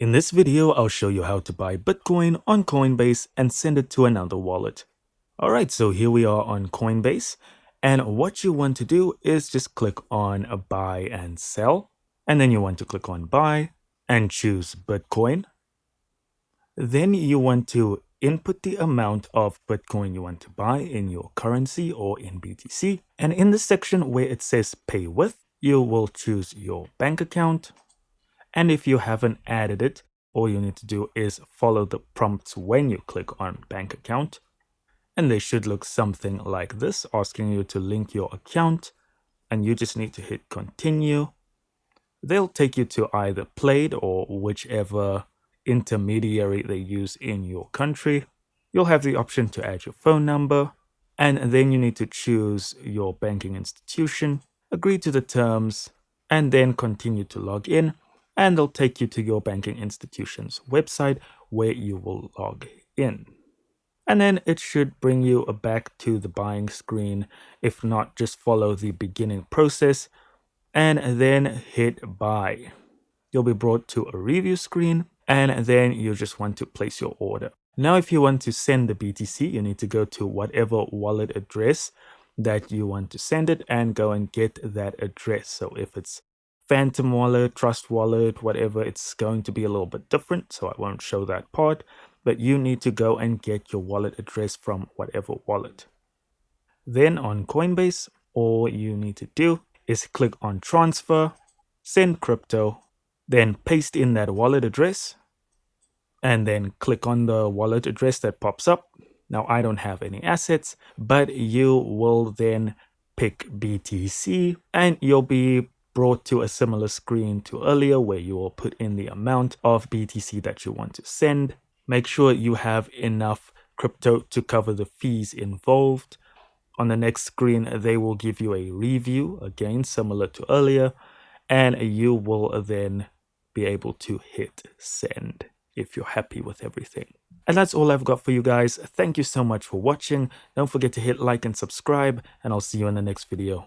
In this video, I'll show you how to buy Bitcoin on Coinbase and send it to another wallet. Alright, so here we are on Coinbase, and what you want to do is just click on a buy and sell, and then you want to click on buy and choose Bitcoin. Then you want to input the amount of Bitcoin you want to buy in your currency or in BTC, and in the section where it says pay with, you will choose your bank account. And if you haven't added it, all you need to do is follow the prompts when you click on bank account. And they should look something like this, asking you to link your account. And you just need to hit continue. They'll take you to either Plaid or whichever intermediary they use in your country. You'll have the option to add your phone number. And then you need to choose your banking institution, agree to the terms, and then continue to log in. And they'll take you to your banking institution's website where you will log in. And then it should bring you back to the buying screen. If not, just follow the beginning process and then hit buy. You'll be brought to a review screen and then you just want to place your order. Now, if you want to send the BTC, you need to go to whatever wallet address that you want to send it and go and get that address. So if it's Phantom Wallet, Trust Wallet, whatever, it's going to be a little bit different, so I won't show that part, but you need to go and get your wallet address from whatever wallet. Then on Coinbase, all you need to do is click on transfer, send crypto, then paste in that wallet address, and then click on the wallet address that pops up. Now, I don't have any assets, but you will then pick BTC and you'll be brought to a similar screen to earlier where you will put in the amount of BTC that you want to send. Make sure you have enough crypto to cover the fees involved. On the next screen, they will give you a review, again, similar to earlier, and you will then be able to hit send if you're happy with everything. And that's all I've got for you guys. Thank you so much for watching. Don't forget to hit like and subscribe, and I'll see you in the next video.